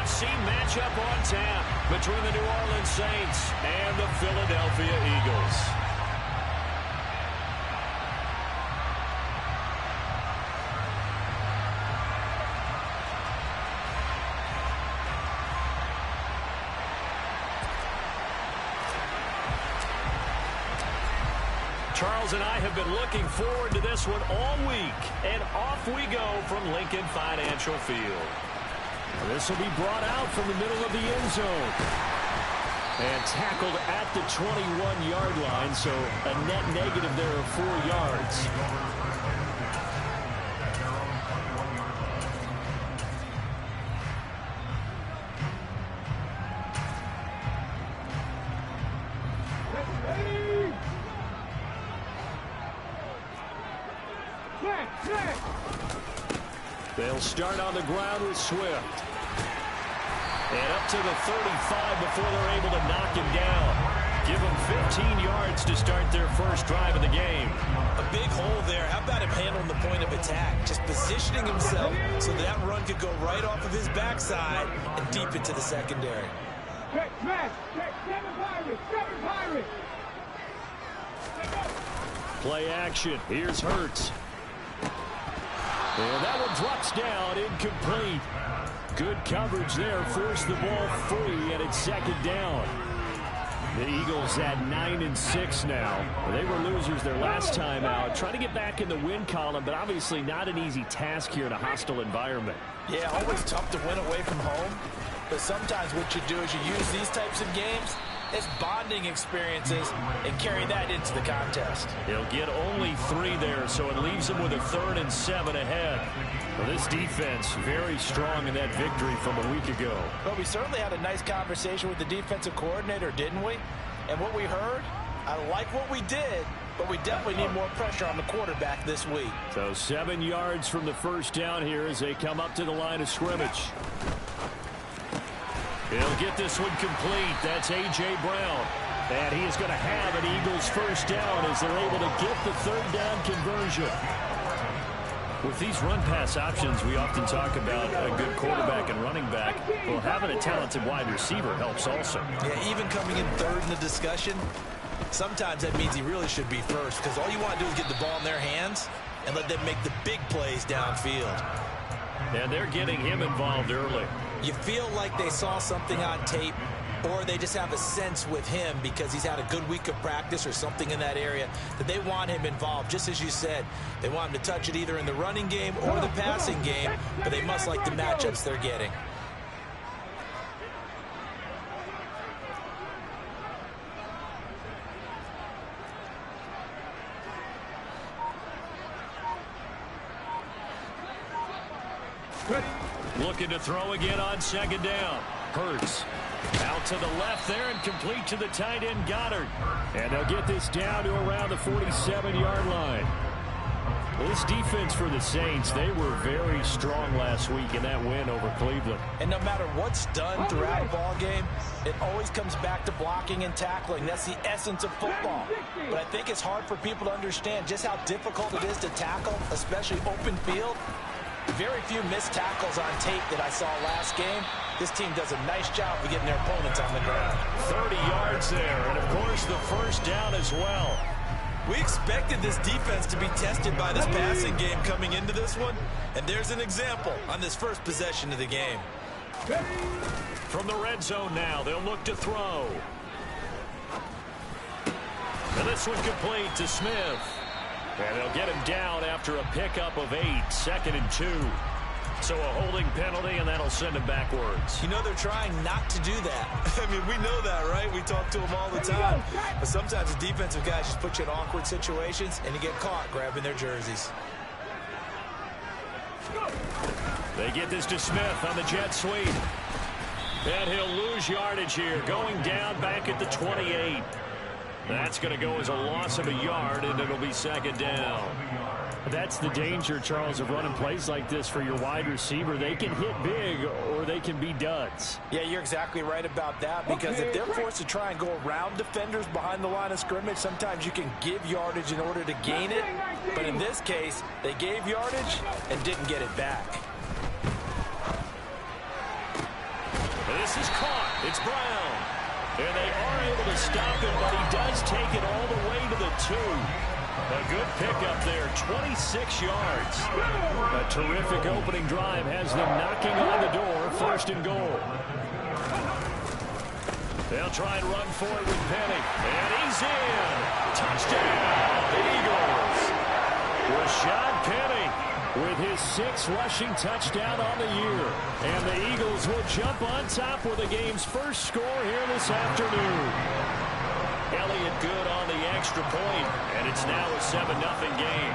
must-see matchup on tap between the New Orleans Saints and the Philadelphia Eagles. Charles and I have been looking forward to this one all week, and off we go from Lincoln Financial Field. This will be brought out from the middle of the end zone and tackled at the 21-yard line, so a net negative there of 4 yards. They'll start on the ground with Swift. And up to the 35 before they're able to knock him down. Give him 15 yards to start their first drive of the game. A big hole there. How about him handling the point of attack? Just positioning himself so that run could go right off of his backside and deep into the secondary. Play action. Here's Hurts. And that one drops down, incomplete. Good coverage there, forced the ball free, and it's second down. The Eagles at 9-6 now. They were losers their last time out. Trying to get back in the win column, but obviously not an easy task here in a hostile environment. Yeah, always tough to win away from home. But sometimes what you do is you use these types of games as bonding experiences and carry that into the contest. He'll get only 3 there, so it leaves him with a 3rd and 7 ahead. Well, this defense very strong in that victory from a week ago. But we certainly had a nice conversation with the defensive coordinator, didn't we? And what we heard, I like what we did, but we definitely need more pressure on the quarterback this week. So 7 yards from the first down here as they come up to the line of scrimmage. He'll get this one complete. That's A.J. Brown. And he is going to have an Eagles first down as they're able to get the 3rd down conversion. With these run-pass options, we often talk about a good quarterback and running back. Well, having a talented wide receiver helps also. Yeah, even coming in 3rd in the discussion, sometimes that means he really should be first, because all you want to do is get the ball in their hands and let them make the big plays downfield. And they're getting him involved early. You feel like they saw something on tape, or they just have a sense with him because he's had a good week of practice or something in that area that they want him involved. Just as you said, they want him to touch it either in the running game or the passing game, but they must like the matchups they're getting. Looking to throw again on 2nd down. Hurts out to the left there and complete to the tight end Goddard. And they'll get this down to around the 47-yard line. This defense for the Saints, they were very strong last week in that win over Cleveland. And no matter what's done throughout a ball game, it always comes back to blocking and tackling. That's the essence of football. But I think it's hard for people to understand just how difficult it is to tackle, especially open field. Very few missed tackles on tape that I saw last game. This team does a nice job of getting their opponents on the ground. 30 yards there, and of course the first down as well. We expected this defense to be tested by this passing game coming into this one, and there's an example on this first possession of the game. From the red zone now, they'll look to throw. And this one complete to Smith. And they'll get him down after a pickup of 8, 2nd and 2. So a holding penalty, and that'll send him backwards. You know, they're trying not to do that. I mean, we know that, right? We talk to them all the time. But sometimes the defensive guys just put you in awkward situations, and you get caught grabbing their jerseys. They get this to Smith on the jet sweep. And he'll lose yardage here, going down back at the 28. That's going to go as a loss of a yard, and it'll be 2nd down. That's the danger, Charles, of running plays like this for your wide receiver. They can hit big, or they can be duds. Yeah, you're exactly right about that, because if they're forced to try and go around defenders behind the line of scrimmage, sometimes you can give yardage in order to gain it. But in this case, they gave yardage and didn't get it back. This is caught. It's Brown. And they are able to stop him, but he does take it all the way to the 2. A good pickup there, 26 yards. A terrific opening drive has them knocking on the door, 1st and goal. They'll try and run for it with Penny. And he's in. Touchdown, Eagles. Rashad Penny with his 6th rushing touchdown on the year. And the Eagles will jump on top with the game's first score here this afternoon. Elliott good on the extra point, and it's now a 7-0 game.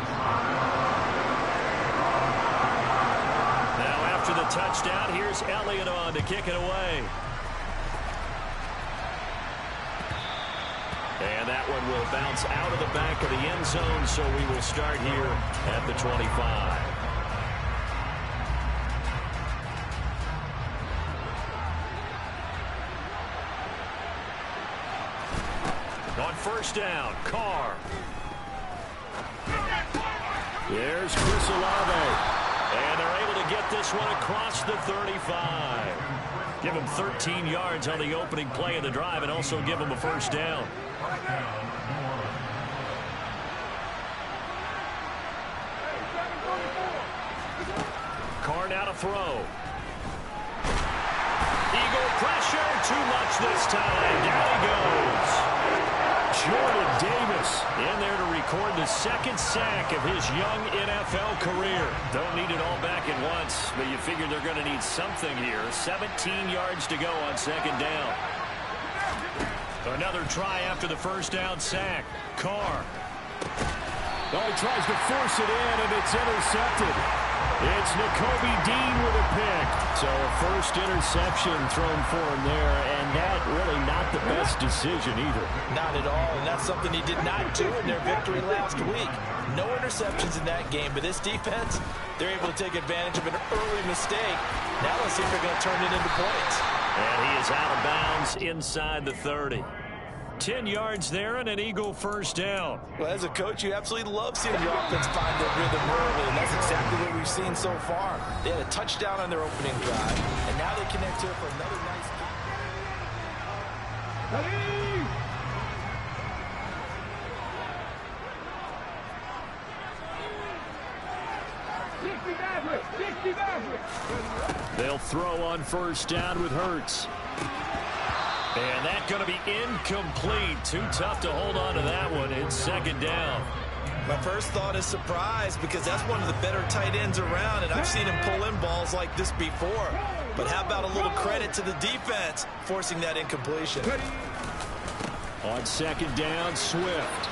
Now after the touchdown, here's Elliott on to kick it away. And that one will bounce out of the back of the end zone, so we will start here at the 25. On 1st down, Carr. There's Chris Olave. And they're able to get this one across the 35. Give him 13 yards on the opening play of the drive and also give him a 1st down. Carr now to throw. Eagle pressure, too much this time. Down he goes. Jordan Davis in there to record the 2nd sack of his young NFL career. Don't need it all back at once, but you figure they're going to need something here. 17 yards to go on 2nd down. Another try after the 1st down sack. Carr. Oh, he tries to force it in, and it's intercepted. It's Nakobe Dean with a pick. So a 1st interception thrown for him there, and that really not the best decision either. Not at all, and that's something he did not do in their victory last week. No interceptions in that game, but this defense, they're able to take advantage of an early mistake. Now let's see if they're going to turn it into points. And he is out of bounds inside the 30. 10 yards there and an Eagle 1st down. Well, as a coach, you absolutely love seeing your offense find their rhythm early, and that's exactly what we've seen so far. They had a touchdown on their opening drive, and now they connect here for another nice kick. They'll throw on 1st down with Hurts. And that's going to be incomplete. Too tough to hold on to that one. It's 2nd down. My first thought is surprise, because that's one of the better tight ends around, and I've seen him pull in balls like this before. But how about a little credit to the defense forcing that incompletion? On 2nd down, Swift.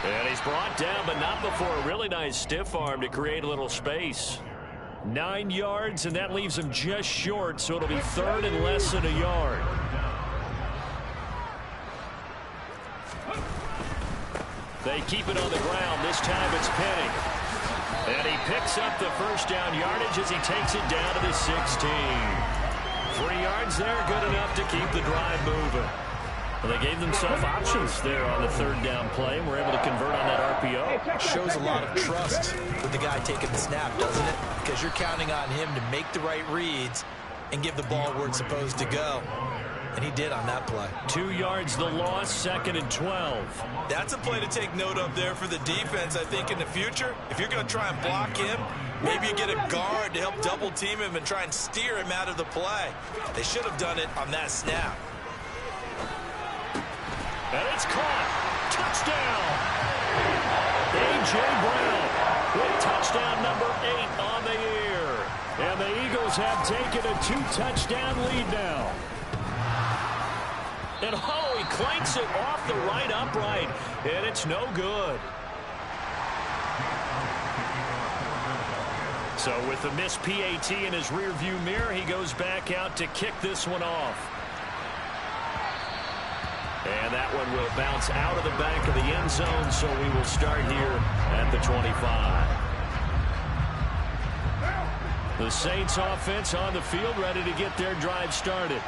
And he's brought down, but not before a really nice stiff arm to create a little space. 9 yards, and that leaves him just short, so it'll be 3rd and less than a yard. They keep it on the ground. This time it's Penny. And he picks up the 1st down yardage as he takes it down to the 16. 3 yards there, good enough to keep the drive moving. Well, they gave themselves options there on the 3rd down play, and were able to convert on that RPO. Shows a lot of trust with the guy taking the snap, doesn't it? Because you're counting on him to make the right reads and give the ball where it's supposed to go. And he did on that play. 2 yards the loss, 2nd and 12. That's a play to take note of there for the defense, I think, in the future. If you're going to try and block him, maybe you get a guard to help double team him and try and steer him out of the play. They should have done it on that snap. And it's caught. Touchdown. A.J. Brown with touchdown number 8 on the year. And the Eagles have taken a 2-touchdown lead now. And oh, he clanks it off the right upright. And it's no good. So with the missed PAT in his rearview mirror, he goes back out to kick this one off. And that one will bounce out of the back of the end zone, so we will start here at the 25. The Saints offense on the field, ready to get their drive started.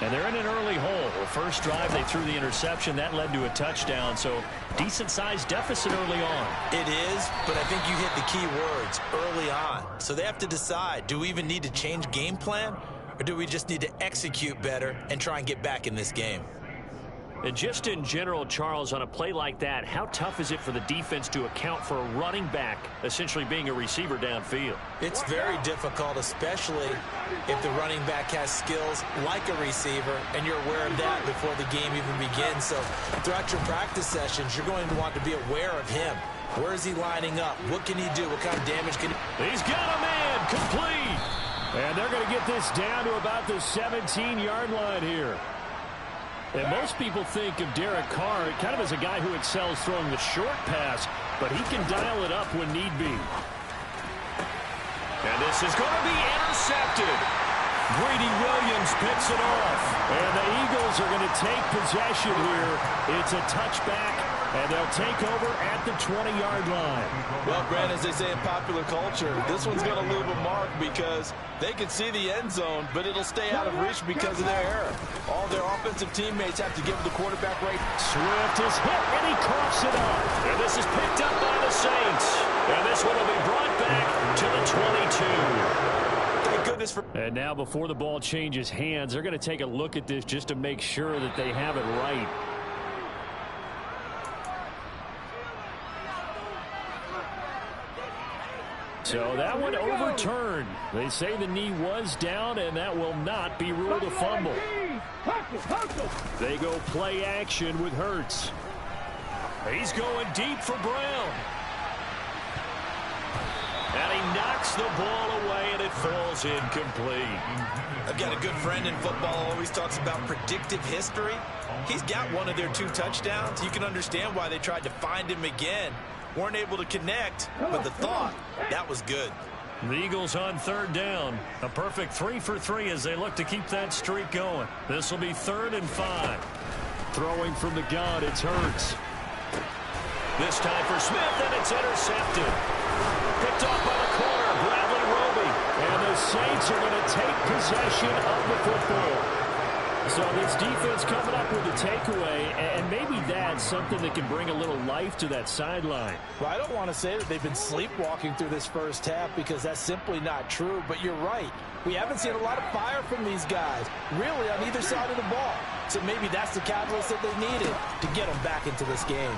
And they're in an early hole. The first drive, they threw the interception. That led to a touchdown. So decent-sized deficit early on. It is, but I think you hit the key words, early on. So they have to decide, do we even need to change game plan? Or do we just need to execute better and try and get back in this game? And just in general, Charles, on a play like that, how tough is it for the defense to account for a running back essentially being a receiver downfield? It's very difficult, especially if the running back has skills like a receiver, and you're aware of that before the game even begins. So throughout your practice sessions, you're going to want to be aware of him. Where is he lining up? What can he do? What kind of damage can he... He's got a man complete. And they're going to get this down to about the 17-yard line here. And most people think of Derek Carr kind of as a guy who excels throwing the short pass, but he can dial it up when need be. And this is going to be intercepted. Greedy Williams picks it off. And the Eagles are going to take possession here. It's a touchback, and they'll take over at the 20-yard line. Well, Brandon, as they say in popular culture, this one's going to leave a mark because they can see the end zone, but it'll stay out of reach because of their error. All their offensive teammates have to give the quarterback right. Swift is hit, and he coughs it up. And this is picked up by the Saints. And this one will be brought back to the 22. And now before the ball changes hands, they're going to take a look at this just to make sure that they have it right. So that one overturned. They say the knee was down, and that will not be ruled a fumble. They go play action with Hurts. He's going deep for Brown. And he knocks the ball away, and it falls incomplete. I've got a good friend in football who always talks about predictive history. He's got one of their 2 touchdowns. You can understand why they tried to find him again. Weren't able to connect, but the thought, that was good. The Eagles on third down. A perfect 3 for 3 as they look to keep that streak going. This will be 3rd and 5. Throwing from the gun, it's Hurts. This time for Smith, and it's intercepted. Picked off by the corner, Bradley Roby. And the Saints are going to take possession of the football. So this defense coming up with a takeaway, and maybe that's something that can bring a little life to that sideline. Well, I don't want to say that they've been sleepwalking through this first half because that's simply not true, but you're right. We haven't seen a lot of fire from these guys, really, on either side of the ball. So maybe that's the catalyst that they needed to get them back into this game.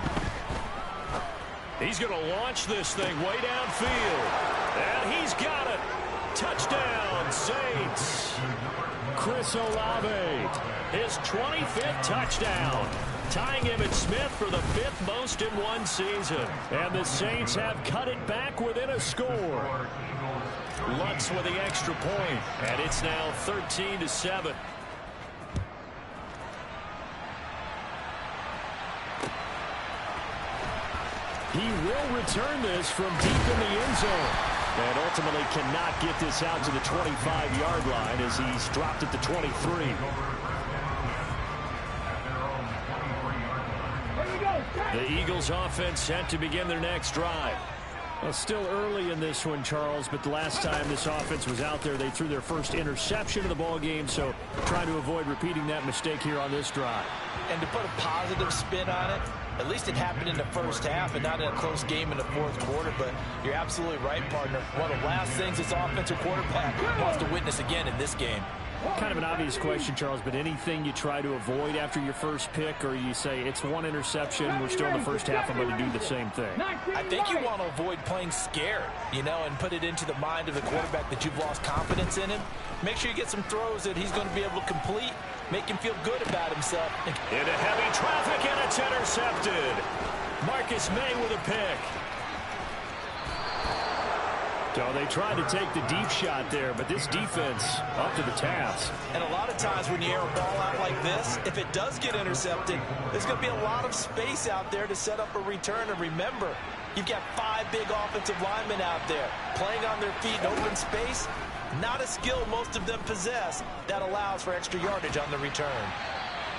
He's going to launch this thing way downfield. And he's got it. Touchdown, Saints. Chris Olave, his 25th touchdown, tying him and Smith for the 5th most in one season. And the Saints have cut it back within a score. Lutz with the extra point, and it's now 13-7. He will return this from deep in the end zone. And ultimately cannot get this out to the 25-yard line as he's dropped at the 23. The Eagles offense set to begin their next drive. Well, still early in this one, Charles, but the last time this offense was out there, they threw their first interception of the ball game, so trying to avoid repeating that mistake here on this drive. And to put a positive spin on it, at least it happened in the first half and not in a close game in the fourth quarter, but you're absolutely right, partner. One of the last things this offensive quarterback wants to witness again in this game. Kind of an obvious question, Charles, but anything you try to avoid after your first pick, or you say it's one interception, we're still in the first half, I'm going to do the same thing? I think you want to avoid playing scared, you know, and put it into the mind of the quarterback that you've lost confidence in him. Make sure you get some throws that he's going to be able to complete, make him feel good about himself. Into heavy traffic, and it's intercepted. Marcus May with a pick. So they tried to take the deep shot there, but this defense up to the task. And a lot of times when you air a ball out like this, if it does get intercepted, there's going to be a lot of space out there to set up a return. And remember, you've got 5 big offensive linemen out there playing on their feet in open space. Not a skill most of them possess that allows for extra yardage on the return.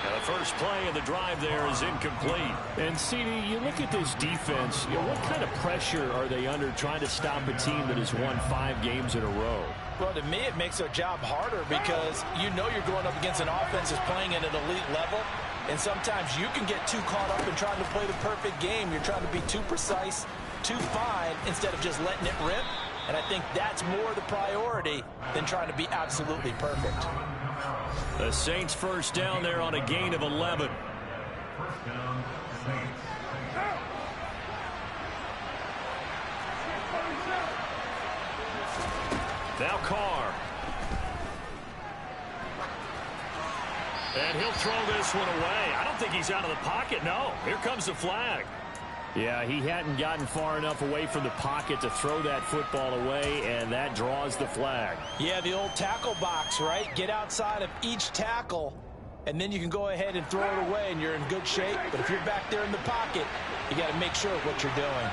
Now the first play of the drive there is incomplete. And, CD, you look at this defense, you know, what kind of pressure are they under trying to stop a team that has won 5 games in a row? Well, to me, it makes their job harder because you know you're going up against an offense that's playing at an elite level, and sometimes you can get too caught up in trying to play the perfect game. You're trying to be too precise, too fine, instead of just letting it rip, and I think that's more the priority than trying to be absolutely perfect. The Saints first down there on a gain of 11. Now Carr. And he'll throw this one away. I don't think he's out of the pocket. No, here comes the flag. Yeah, he hadn't gotten far enough away from the pocket to throw that football away, and that draws the flag. Yeah, the old tackle box, right? Get outside of each tackle, and then you can go ahead and throw it away, and you're in good shape. But if you're back there in the pocket, you got to make sure of what you're doing.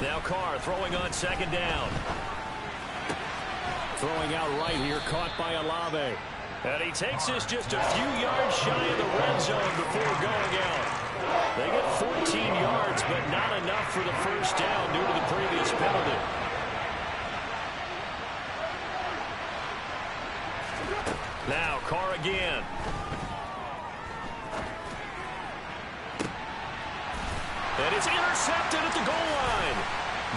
Now Carr throwing on second down. Throwing out right here, caught by Olave. And he takes this just a few yards shy of the red zone before going out. They get 14 yards, but not enough for the first down due to the previous penalty. Now Carr again. And it's intercepted at the goal line.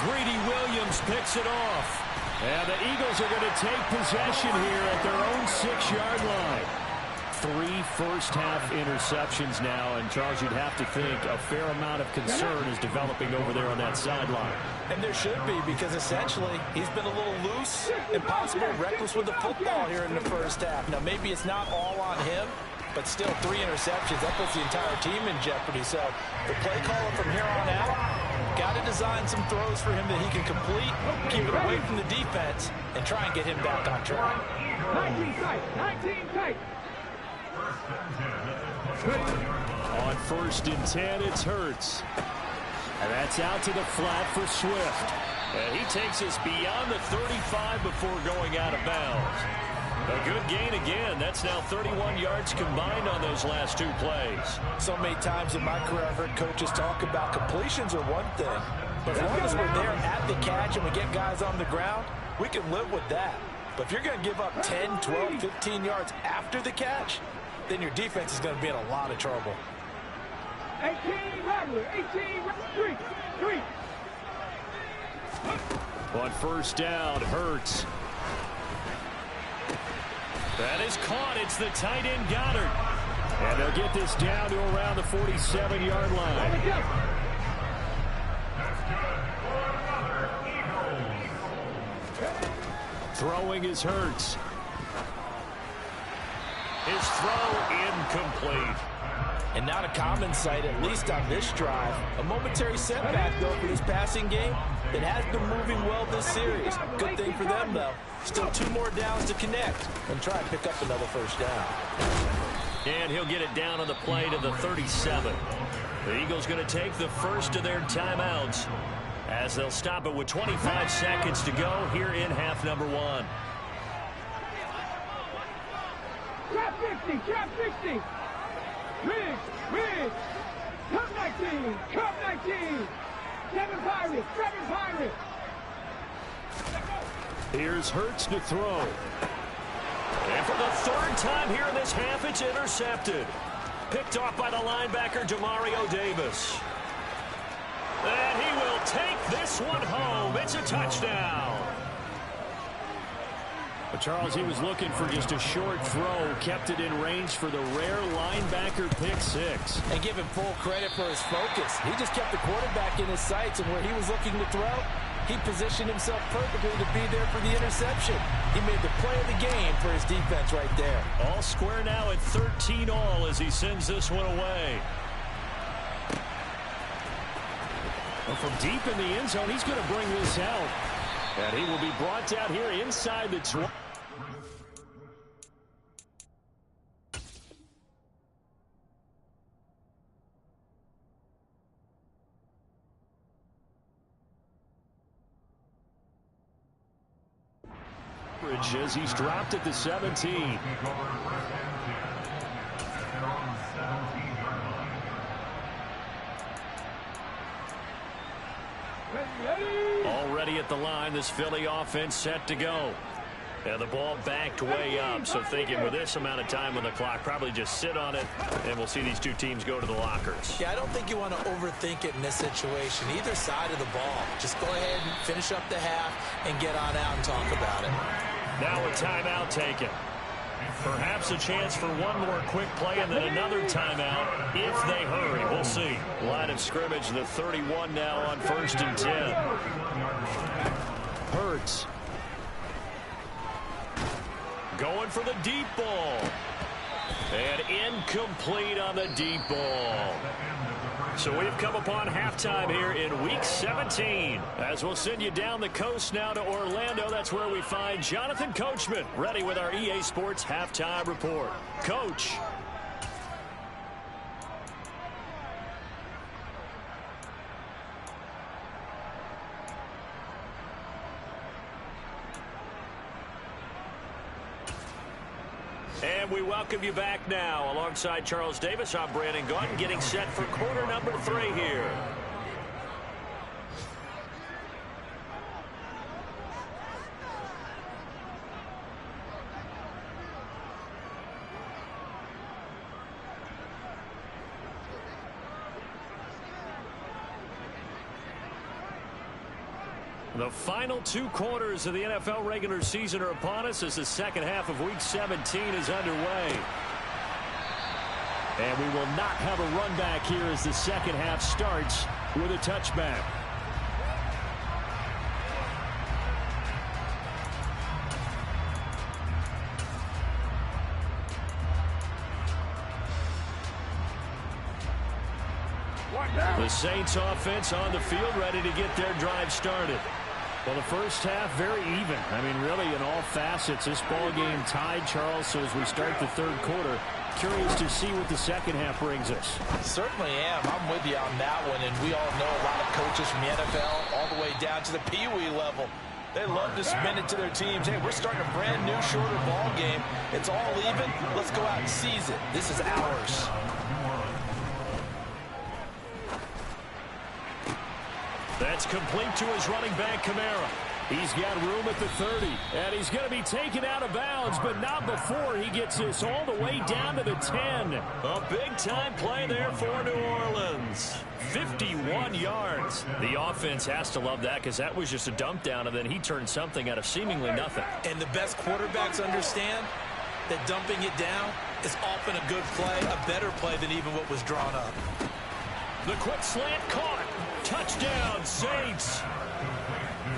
Greedy Williams picks it off. And the Eagles are going to take possession here at their own 6-yard line. 3 first-half interceptions now, and Charles, you'd have to think a fair amount of concern is developing over there on that sideline. And there should be, because essentially he's been a little loose and possibly reckless with the football here in the first half. Now, maybe it's not all on him, but still 3 interceptions. That puts the entire team in jeopardy. So the play caller from here on out got to design some throws for him that he can complete, keep it away from the defense, and try and get him back on track. 19 tight, 19 tight. On 1st and 10, it's Hurts. And that's out to the flat for Swift. And he takes us beyond the 35 before going out of bounds. A good gain again. That's now 31 yards combined on those last 2 plays. So many times in my career I've heard coaches talk about completions are one thing. But as long as we're there at the catch and we get guys on the ground, we can live with that. But if you're going to give up 10, 12, 15 yards after the catch, then your defense is going to be in a lot of trouble. 18 Rattler, 18 3. On 1st down, Hurts. That is caught. It's the tight end Goddard. And they'll get this down to around the 47-yard line. Throwing is Hurts. His throw incomplete. And not a common sight, at least on this drive. A momentary setback, though, for this passing game that has been moving well this series. Good thing for them, though. Still 2 more downs to connect and try and pick up another first down. And he'll get it down on the play to the 37. The Eagles going to take the first of their timeouts as they'll stop it with 25 seconds to go here in half number 1. Trap 50, trap 60. Riggs. Cup 19, Cup 19. Seven Pirates. Here's Hurts to throw. And for the 3rd time here in this half, it's intercepted. Picked off by the linebacker, Demario Davis. And he will take this one home. It's a touchdown. But Charles, he was looking for just a short throw, kept it in range for the rare linebacker pick 6. And give him full credit for his focus. He just kept the quarterback in his sights, and where he was looking to throw, he positioned himself perfectly to be there for the interception. He made the play of the game for his defense right there. All square now at 13 all as he sends this one away. Well, from deep in the end zone, he's going to bring this out. And he will be brought down here inside the 20. As he's dropped at the 17. Already at the line, this Philly offense set to go. And the ball backed way up, so thinking with this amount of time on the clock, probably just sit on it, and we'll see these two teams go to the lockers. Yeah, I don't think you want to overthink it in this situation. Either side of the ball. Just go ahead and finish up the half and get on out and talk about it. Now a timeout taken. Perhaps a chance for one more quick play and then another timeout if they hurry. We'll see. Line of scrimmage, the 31 now on 1st and 10. Hurts. Going for the deep ball. And incomplete on the deep ball. So we've come upon halftime here in Week 17. As we'll send you down the coast now to Orlando. That's where we find Jonathan Coachman ready with our EA Sports Halftime Report. Coach. And we welcome you back now. Alongside Charles Davis, I'm Brandon Gaudin, getting set for quarter number 3 here. The final 2 quarters of the NFL regular season are upon us as the second half of Week 17 is underway. And we will not have a run back here as the second half starts with a touchback. The Saints offense on the field ready to get their drive started. Well, the first half very even. I mean, really in all facets, this ball game tied, Charles. So as we start the third quarter, curious to see what the second half brings us. Certainly am. I'm with you on that one. And we all know a lot of coaches from the NFL all the way down to the Pee-wee level. They love to spin it to their teams. Hey, we're starting a brand new, shorter ball game. It's all even. Let's go out and seize it. This is ours. That's complete to his running back, Kamara. He's got room at the 30, and he's going to be taken out of bounds, but not before he gets this all the way down to the 10. A big-time play there for New Orleans. 51 yards. The offense has to love that because that was just a dump down, and then he turned something out of seemingly nothing. And the best quarterbacks understand that dumping it down is often a good play, a better play than even what was drawn up. The quick slant caught. Touchdown, Saints.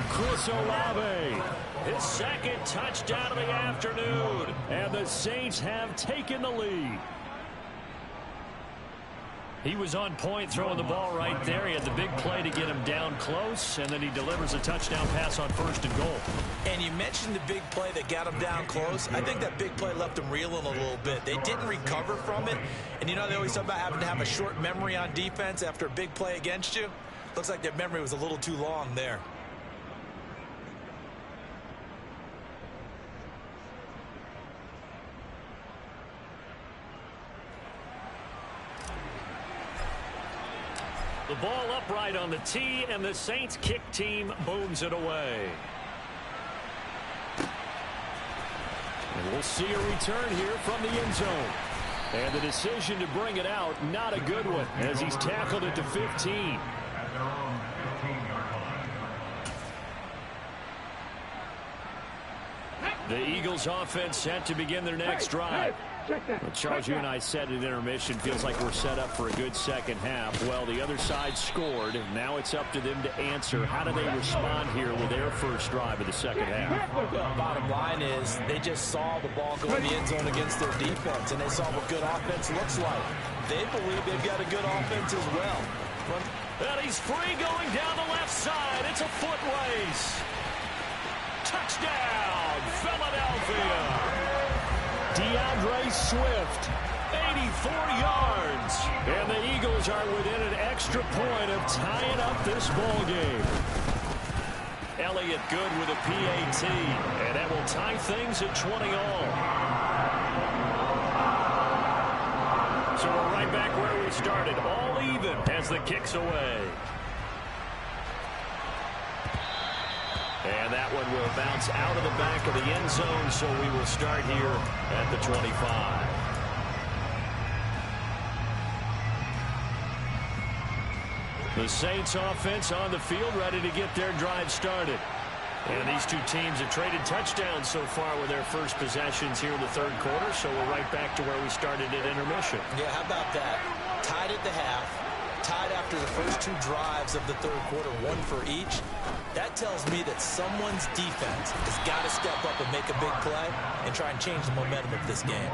Chris Olave, his second touchdown of the afternoon. And the Saints have taken the lead. He was on point throwing the ball right there. He had the big play to get him down close, and then he delivers a touchdown pass on 1st and goal. And you mentioned the big play that got him down close. I think that big play left him reeling a little bit. They didn't recover from it. And you know they always talk about having to have a short memory on defense after a big play against you. Looks like their memory was a little too long there. The ball upright on the tee, and the Saints kick team booms it away. And we'll see a return here from the end zone. And the decision to bring it out, not a good one, as he's tackled at the 15. The Eagles offense set to begin their next drive. Well, Charles, you and I said at intermission, feels like we're set up for a good second half. Well, the other side scored. Now it's up to them to answer. How do they respond here with their first drive of the second half? Well, bottom line is they just saw the ball go in the end zone against their defense, and they saw what good offense looks like. They believe they've got a good offense as well. And he's free going down the left side. It's a foot race. Touchdown, Philadelphia. DeAndre Swift, 84 yards. And the Eagles are within an extra point of tying up this ball game. Elliott good with a PAT. And that will tie things at 20 all. So we're right back where we started. All even as the kick's away. And that one will bounce out of the back of the end zone, so we will start here at the 25. The Saints offense on the field, ready to get their drive started. And these two teams have traded touchdowns so far with their first possessions here in the third quarter, so we're right back to where we started at intermission. Yeah, how about that? Tied at the half, tied after the first two drives of the third quarter, one for each. That tells me that someone's defense has got to step up and make a big play and try and change the momentum of this game.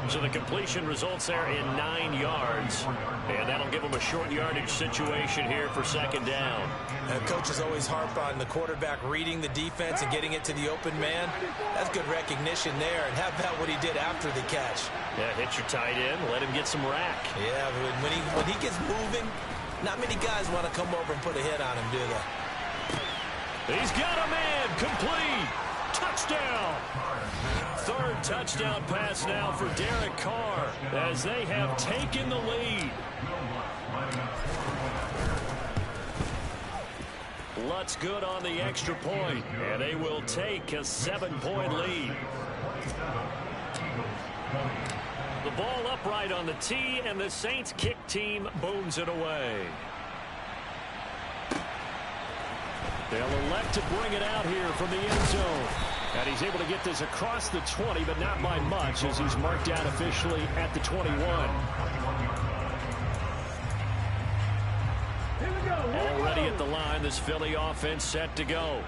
So the completion results there in 9 yards, and that'll give them a short yardage situation here for second down. And coaches always harp on the quarterback reading the defense and getting it to the open man. That's good recognition there. And how about what he did after the catch? Yeah, hit your tight end, let him get some rack. Yeah, when he gets moving, not many guys want to come over and put a hit on him, do they? He's got a man, complete, touchdown. Third touchdown pass now for Derek Carr as they have taken the lead. Lutz good on the extra point, and they will take a 7-point lead. The ball upright on the tee, and the Saints kick team booms it away. They'll elect to bring it out here from the end zone. And he's able to get this across the 20, but not by much, as he's marked out officially at the 21. Already at the line, this Philly offense set to go.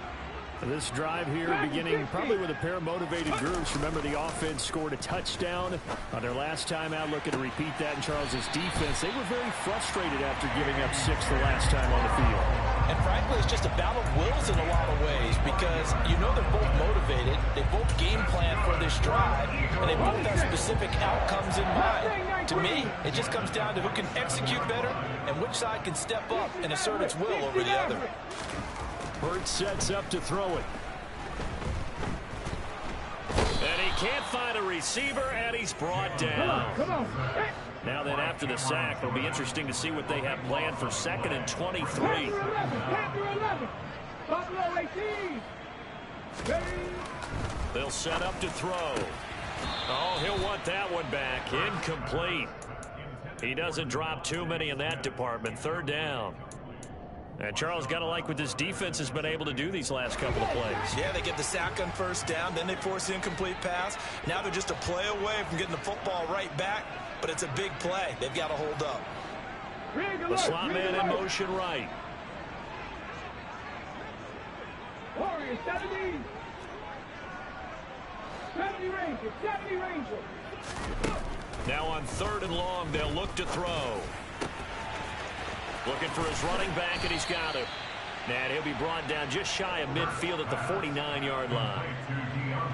This drive here beginning probably with a pair of motivated groups. Remember, the offense scored a touchdown on their last time out, looking to repeat that in Charles's defense. They were very frustrated after giving up 6 the last time on the field. And frankly, it's just a battle of wills in a lot of ways, because you know they're both motivated, they both game plan for this drive, and they both have specific outcomes in mind. To me, it just comes down to who can execute better and which side can step up and assert its will over the other. Hurts sets up to throw it. And he can't find a receiver, and he's brought down. Come on. Now then, after the sack, it'll be interesting to see what they have planned for 2nd and 23. Panther 11. Buffalo 18. Ready. They'll set up to throw. Oh, he'll want that one back. Incomplete. He doesn't drop too many in that department. 3rd down. And Charles got to like what this defense has been able to do these last couple of plays. Yeah, they get the sack on 1st down, then they force the incomplete pass. Now they're just a play away from getting the football right back, but it's a big play. They've got to hold up. The slot man in motion right. Warriors 70. 70 Rangers. 70 Rangers. Now on 3rd and long, they'll look to throw. Looking for his running back, and he's got it. And he'll be brought down just shy of midfield at the 49-yard line.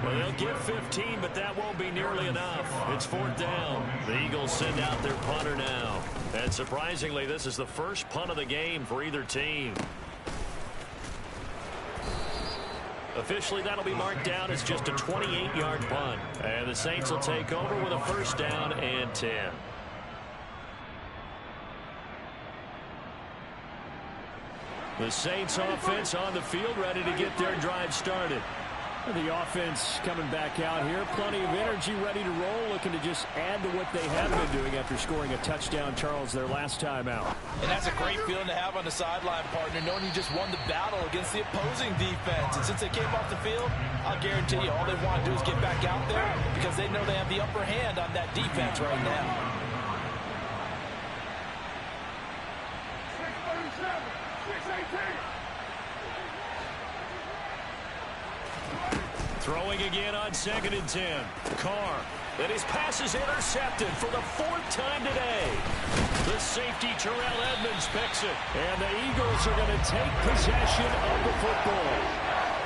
Well, they'll get 15, but that won't be nearly enough. It's 4th down. The Eagles send out their punter now. And surprisingly, this is the first punt of the game for either team. Officially, that'll be marked down as just a 28-yard punt. And the Saints will take over with a 1st down and 10. The Saints offense on the field, ready to get their drive started. The offense coming back out here. Plenty of energy, ready to roll, looking to just add to what they have been doing after scoring a touchdown, Charles, their last time out. And that's a great feeling to have on the sideline, partner, knowing you just won the battle against the opposing defense. And since they came off the field, I'll guarantee you all they want to do is get back out there, because they know they have the upper hand on that defense right now. 6-18. Throwing again on 2nd and 10. Carr. And his pass is intercepted for the 4th time today. The safety, Terrell Edmonds, picks it. And the Eagles are going to take possession of the football.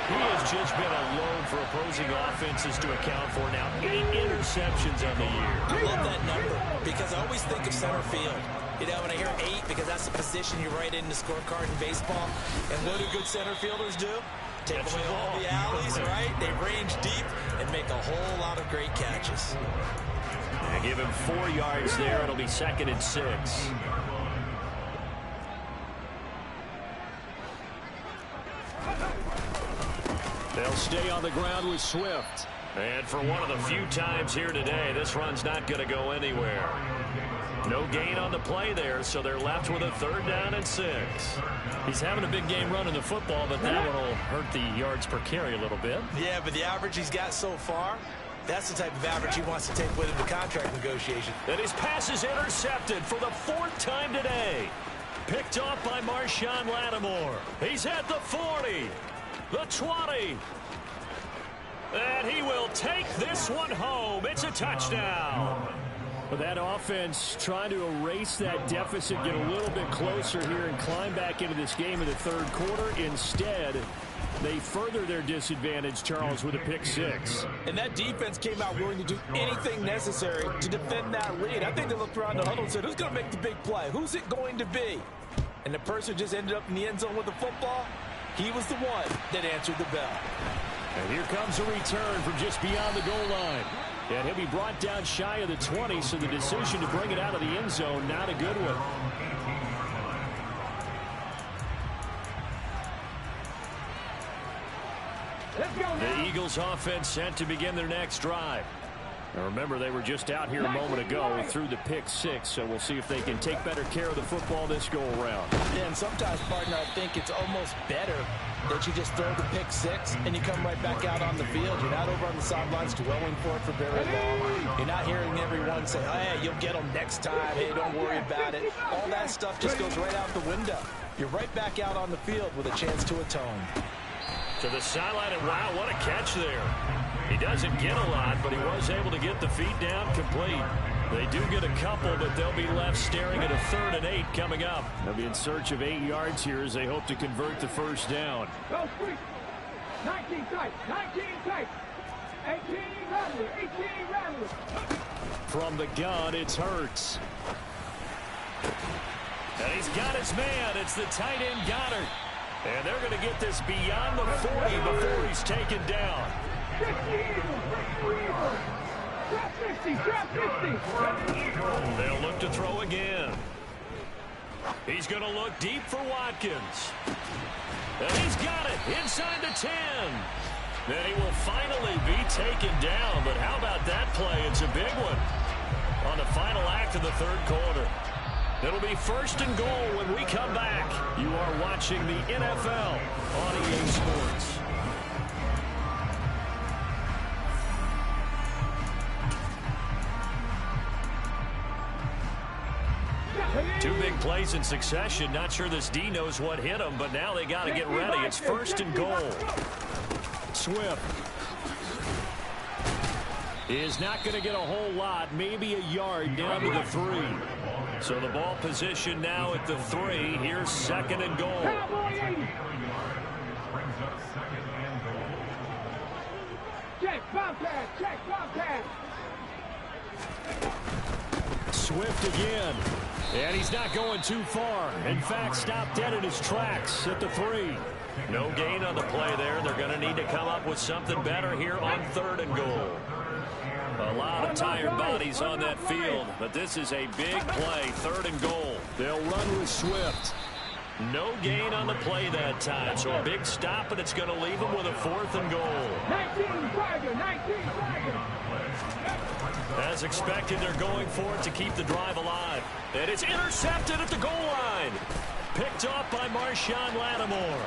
He has just been a load for opposing offenses to account for now. 8 interceptions on the year. I love that number, because I always think of center field. You know, when I hear 8, because that's the position you write in the scorecard in baseball. And what do good center fielders do? Take away all the alleys, right? They range deep and make a whole lot of great catches. They give him 4 yards there. It'll be 2nd and 6. stay on the ground with Swift. And for one of the few times here today, this run's not going to go anywhere. No gain on the play there, so they're left with a 3rd down and 6. He's having a big game running the football, but that one will hurt the yards per carry a little bit. Yeah, but the average he's got so far, that's the type of average he wants to take with him to contract negotiation. And his pass is intercepted for the 4th time today. Picked off by Marshawn Lattimore. He's at the 40, the 20. And he will take this one home. It's a touchdown. But that offense trying to erase that deficit, get a little bit closer here and climb back into this game in the 3rd quarter. Instead, they further their disadvantage, Charles, with a pick 6. And that defense came out willing to do anything necessary to defend that lead. I think they looked around the huddle and said, who's going to make the big play? Who's it going to be? And the person just ended up in the end zone with the football. He was the one that answered the bell. And here comes a return from just beyond the goal line. And he'll be brought down shy of the 20, so the decision to bring it out of the end zone, not a good one. The Eagles offense set to begin their next drive. Now remember, they were just out here a moment ago through the pick 6, so we'll see if they can take better care of the football this go-around. Yeah, and sometimes, partner, I think it's almost better that you just throw the pick 6 and you come right back out on the field. You're not over on the sidelines dwelling for it for very long. You're not hearing everyone say, oh, hey, you'll get them next time. Hey, don't worry about it. All that stuff just goes right out the window. You're right back out on the field with a chance to atone. To the sideline, and wow, what a catch there. He doesn't get a lot, but he was able to get the feet down complete. They do get a couple, but they'll be left staring at a 3rd and 8 coming up. They'll be in search of 8 yards here as they hope to convert the 1st down. Go quick. 19 tight. 19 tight. 18 Rattler. 18 Rattler. From the gun, it's Hurts. And he's got his man. It's the tight end Goddard. And they're going to get this beyond the 40 before he's taken down. 50 Eagles. 50 Eagles. Drop 50. Drop 50. They'll look to throw again. He's going to look deep for Watkins. And he's got it inside the 10. Then he will finally be taken down. But how about that play? It's a big one on the final act of the 3rd quarter. It'll be 1st and goal when we come back. You are watching the NFL on EA Sports. Two big plays in succession. Not sure this D knows what hit him, but now they got to get ready. It's 1st and goal. Swift is not going to get a whole lot, maybe a yard down to the 3. So the ball position now at the 3. Here's 2nd and goal. Check, bomb pass. Check, bomb pass. Swift again. And he's not going too far. In fact, stopped dead in his tracks at the 3. No gain on the play there. They're going to need to come up with something better here on 3rd and goal. A lot of tired bodies on that field, but this is a big play, 3rd and goal. They'll run with Swift. No gain on the play that time, so a big stop, and it's going to leave them with a 4th and goal. 19 Tiger, 19 Tiger. As expected, they're going for it to keep the drive alive. And it's intercepted at the goal line. Picked off by Marshawn Lattimore.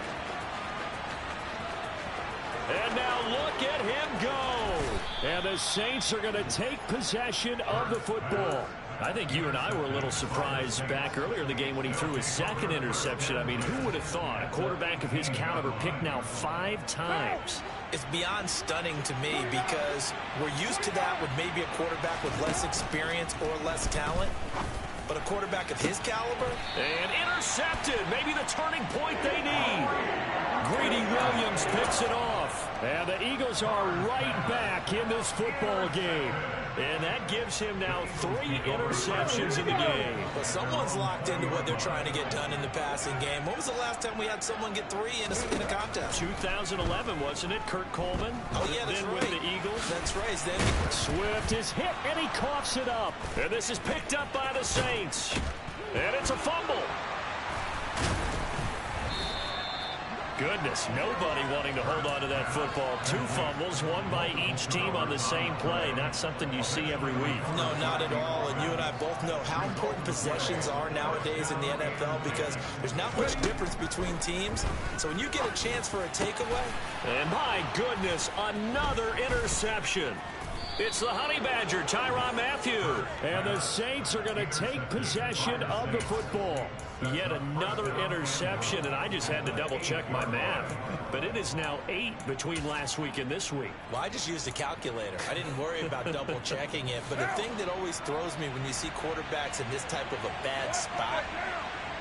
And now look at him go. And the Saints are going to take possession of the football. I think you and I were a little surprised back earlier in the game when he threw his 2nd interception. I mean, who would have thought a quarterback of his caliber picked now 5 times? It's beyond stunning to me because we're used to that with maybe a quarterback with less experience or less talent. But a quarterback of his caliber? And intercepted. Maybe the turning point they need. Greedy Williams picks it off. And the Eagles are right back in this football game. And that gives him now 3 interceptions in the game. But someone's locked into what they're trying to get done in the passing game. When was the last time we had someone get 3 in a contest? 2011, wasn't it? Kurt Coleman? Oh, yeah, that's then right. with the Eagles. That's right. Then Swift is hit, and he coughs it up. And this is picked up by the Saints. And it's a fumble. goodness, nobody wanting to hold on to that football. 2 fumbles, one by each team on the same play. Not something you see every week. No, not at all. And you and I both know how important possessions are nowadays in the NFL because there's not much difference between teams. So when you get a chance for a takeaway. And my goodness, another interception. It's the Honey Badger, Tyrann Mathieu. And the Saints are going to take possession of the football. Yet another interception, and I just had to double-check my math. But it is now 8 between last week and this week. Well, I just used a calculator. I didn't worry about double-checking it. But the thing that always throws me when you see quarterbacks in this type of a bad spot,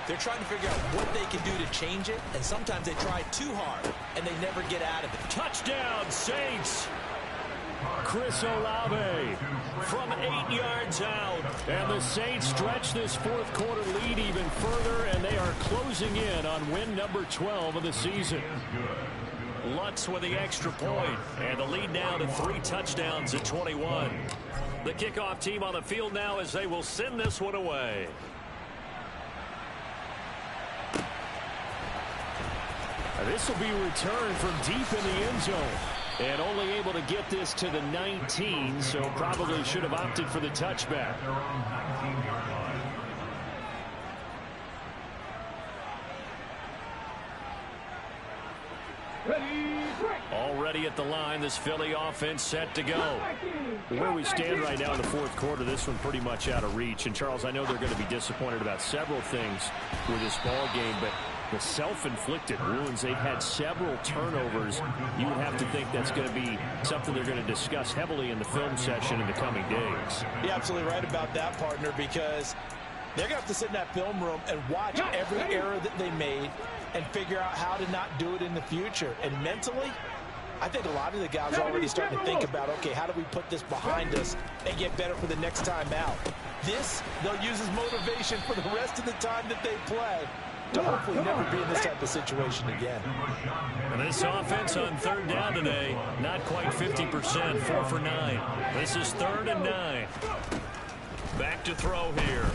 they're trying to figure out what they can do to change it. And sometimes they try too hard, and they never get out of it. Touchdown, Saints! Chris Olave From 8 yards out. And the Saints stretch this fourth quarter lead even further, and they are closing in on win number 12 of the season. Lutz with the extra point, and the lead now to 3 touchdowns at 21. The kickoff team on the field now as they will send this one away. This will be returned from deep in the end zone. And only able to get this to the 19, so probably should have opted for the touchback. Already at the line, this Philly offense set to go. Where we stand right now in the fourth quarter, this one pretty much out of reach. And, Charles, I know they're going to be disappointed about several things with this ball game, but the self-inflicted wounds, they've had several turnovers. You would have to think that's going to be something they're going to discuss heavily in the film session in the coming days. You're absolutely right about that, partner, because they're going to have to sit in that film room and watch every error that they made and figure out how to not do it in the future. And mentally, I think a lot of the guys are already starting to think about, okay, how do we put this behind us and get better for the next time out? This, they'll use as motivation for the rest of the time that they play to hopefully never be in this type of situation again. And this offense on third down today, not quite 50%, 4 for 9. This is 3rd and 9. Back to throw here.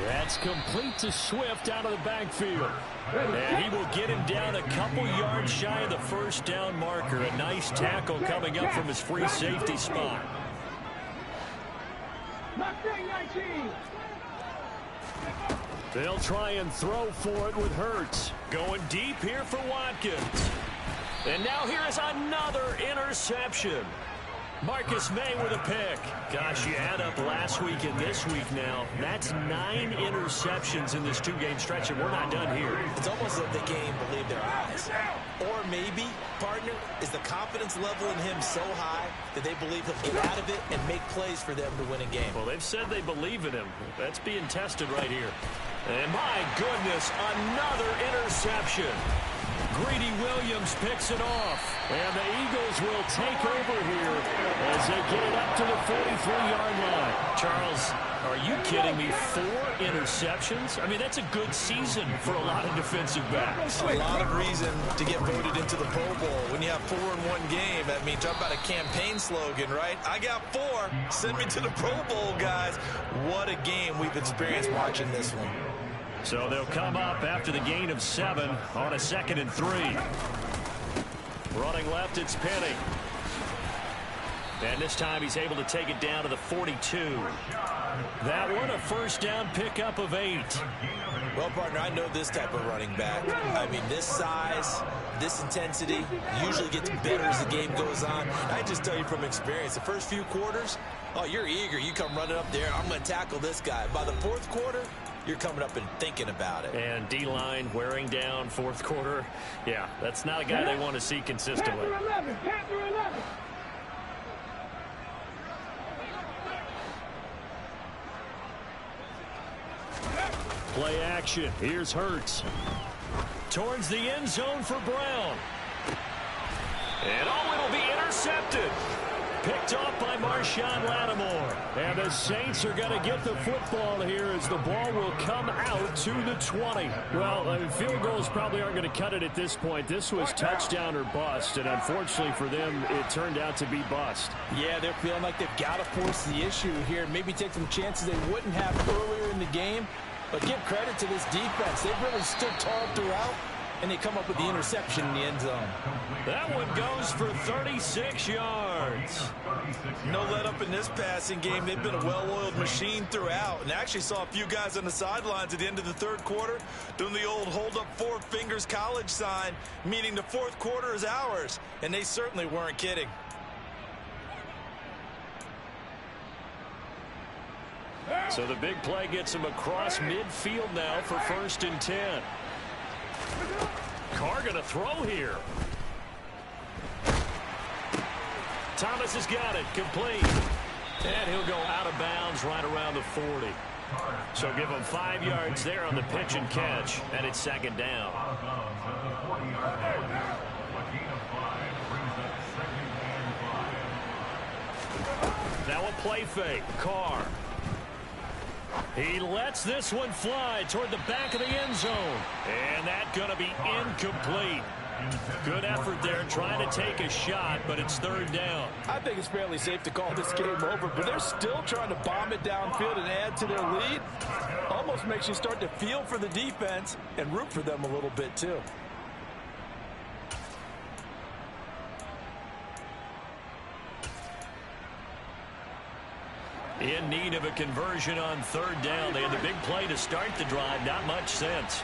That's complete to Swift out of the backfield. And he will get him down a couple yards shy of the first down marker. A nice tackle coming up from his free safety spot. They'll try and throw for it with Hurts. Going deep here for Watkins. And now here is another interception. Marcus May with a pick. Gosh, you add up last week and this week now. That's 9 interceptions in this 2-game stretch, and we're not done here. It's almost like the game believed their eyes. Or maybe, partner, is the confidence level in him so high that they believe he'll get out of it and make plays for them to win a game. Well, they've said they believe in him. That's being tested right here. And my goodness, another interception. Greedy Williams picks it off. And the Eagles will take over here as they get it up to the 43-yard line. Charles, are you kidding me? 4 interceptions? I mean, that's a good season for a lot of defensive backs. A lot of reason to get voted into the Pro Bowl. When you have 4 in one game, that means talk about a campaign slogan, right? I got 4. Send me to the Pro Bowl, guys. What a game we've experienced watching this one. So they'll come up after the gain of 7 on a 2nd and 3. Running left, it's Penny. And this time he's able to take it down to the 42. That one a first down pickup of 8. Well, partner, I know this type of running back. I mean, this size, this intensity usually gets better as the game goes on. I just tell you from experience, the first few quarters, oh, you're eager. You come running up there, I'm going to tackle this guy. By the 4th quarter, you're coming up and thinking about it. And D-line wearing down 4th quarter. Yeah, that's not a guy they want to see consistently. Panther 11. Play action. Here's Hurts. Towards the end zone for Brown. And oh, it'll be intercepted. Picked off by Marshawn Lattimore. And the Saints are going to get the football here as the ball will come out to the 20. Well, field goals probably aren't going to cut it at this point. This was touchdown or bust, and unfortunately for them, it turned out to be bust. Yeah, they're feeling like they've got to force the issue here. Maybe take some chances they wouldn't have earlier in the game. But give credit to this defense. They've really stood tall throughout, and they come up with the interception in the end zone. That one goes for 36 yards. No let up in this passing game. They've been a well-oiled machine throughout. And actually saw a few guys on the sidelines at the end of the third quarter doing the old hold up four fingers college sign, meaning the fourth quarter is ours. And they certainly weren't kidding. So the big play gets him across midfield now for 1st and 10. Carr going to throw here. Thomas has got it, complete. And he'll go out of bounds right around the 40. So give him 5 yards there on the pitch and catch, and it's 2nd down. Now a play fake, Carr. He lets this one fly toward the back of the end zone. And that's going to be incomplete. Good effort there trying to take a shot, but it's 3rd down. I think it's fairly safe to call this game over, but they're still trying to bomb it downfield and add to their lead. Almost makes you start to feel for the defense and root for them a little bit too. In need of a conversion on 3rd down. They had the big play to start the drive. Not much sense.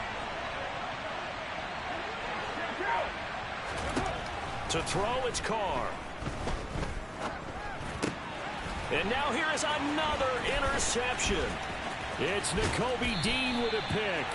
To throw, it's Carr. And now here is another interception. It's Nakobe Dean with a pick.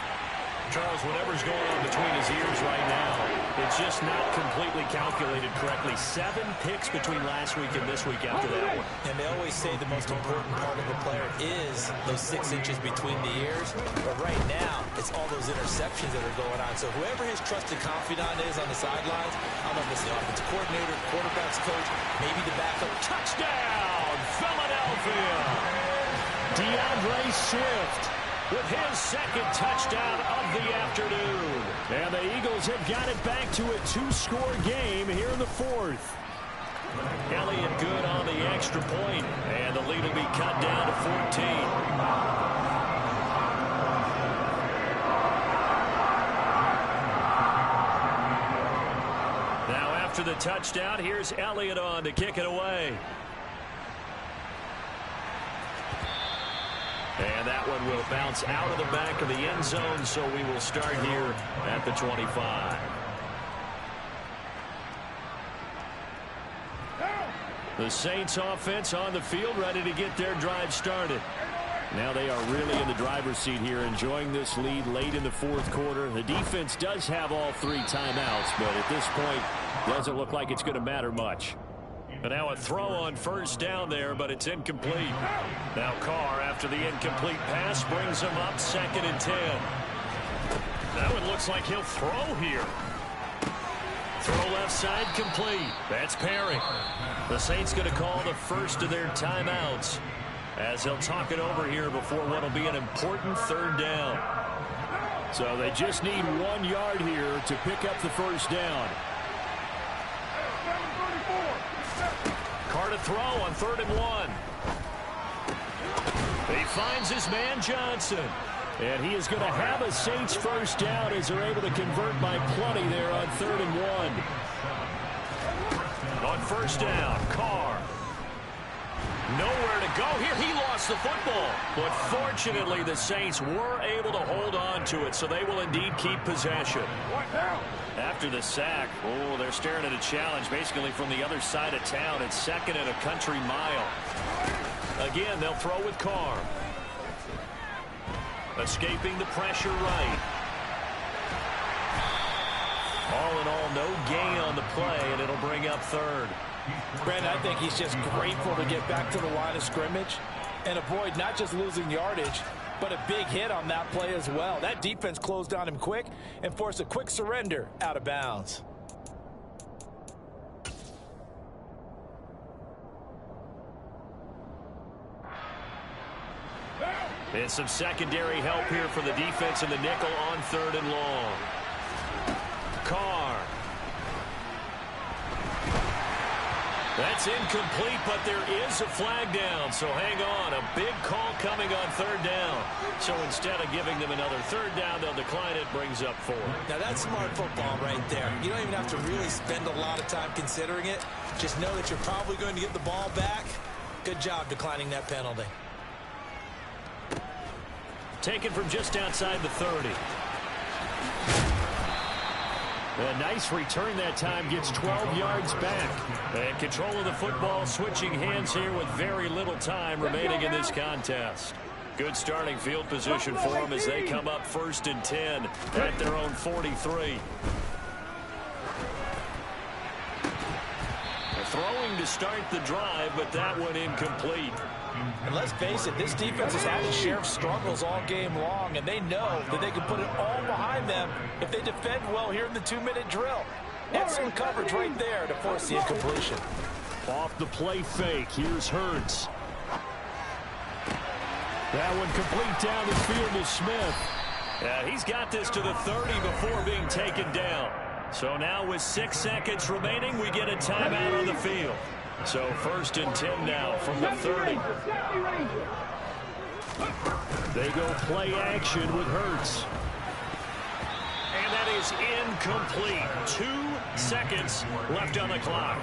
Charles, whatever's going on between his ears right now, it's just not completely calculated correctly. 7 picks between last week and this week after that one. And they always say the most important part of a player is those 6 inches between the ears. But right now, it's all those interceptions that are going on. So whoever his trusted confidant is on the sidelines, I don't know if it's the offensive coordinator, quarterback's coach, maybe the backup. Touchdown, Philadelphia! DeAndre Swift with his 2nd touchdown of the afternoon. And the Eagles have got it back to a 2-score game here in the 4th. Elliott good on the extra point, and the lead will be cut down to 14. Now after the touchdown, here's Elliott on to kick it away. And that one will bounce out of the back of the end zone, so we will start here at the 25. The Saints offense on the field, ready to get their drive started. Now they are really in the driver's seat here, enjoying this lead late in the 4th quarter. The defense does have all 3 timeouts, but at this point, doesn't look like it's going to matter much. And now a throw on 1st down there, but it's incomplete. Now Carr, after the incomplete pass, brings him up 2nd and 10. That one looks like he'll throw here. Throw left side, complete. That's Perry. The Saints going to call the first of their timeouts as they'll talk it over here before what will be an important 3rd down. So they just need 1 yard here to pick up the 1st down. Carr to throw on 3rd and 1. He finds his man Johnson. And he is going to have a Saints 1st down as they're able to convert by plenty there on 3rd and 1. On 1st down, Carr. Nowhere to go here. He lost the football. But fortunately, the Saints were able to hold on to it, so they will indeed keep possession. After the sack, they're staring at a challenge basically from the other side of town. It's 2nd and a country mile. Again, they'll throw with Carr. Escaping the pressure right. All in all, no gain on the play, and it'll bring up 3rd. Brandon, I think he's just grateful to get back to the line of scrimmage and avoid not just losing yardage, but a big hit on that play as well. That defense closed on him quick and forced a quick surrender out of bounds. And some secondary help here for the defense in the nickel on 3rd and long. Carr. That's incomplete, but there is a flag down. So hang on. A big call coming on third down. So instead of giving them another third down, they'll decline it. Brings up 4. Now, that's smart football right there. You don't even have to really spend a lot of time considering it. Just know that you're probably going to get the ball back. Good job declining that penalty. Taken from just outside the 30. A nice return that time, gets 12 yards back. And control of the football, switching hands here with very little time remaining in this contest. Good starting field position for them as they come up 1st and 10 at their own 43. Throwing to start the drive, but that one incomplete. And let's face it, this defense has had its share of struggles all game long, and they know that they can put it all behind them if they defend well here in the 2-minute drill. Excellent coverage right there to force the incompletion. Off the play fake, here's Hurts. That one complete down the field to Smith. Yeah, he's got this to the 30 before being taken down. So now with 6 seconds remaining, we get a timeout on the field. So 1st and 10 now from the 30. They go play action with Hurts. And that is incomplete. 2 seconds left on the clock.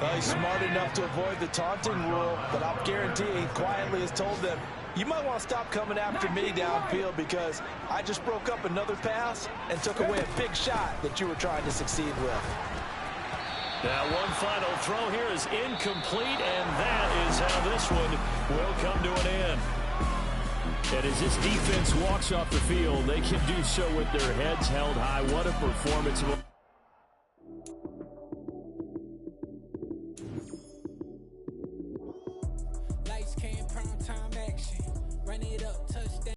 Well, he's smart enough to avoid the taunting rule, but I'll guarantee he quietly has told them, you might want to stop coming after me downfield because I just broke up another pass and took away a big shot that you were trying to succeed with. Now one final throw here is incomplete, and that is how this one will come to an end. And as this defense walks off the field, they can do so with their heads held high. What a performance. Lights, cam, prime time action. Run it up, touchdown.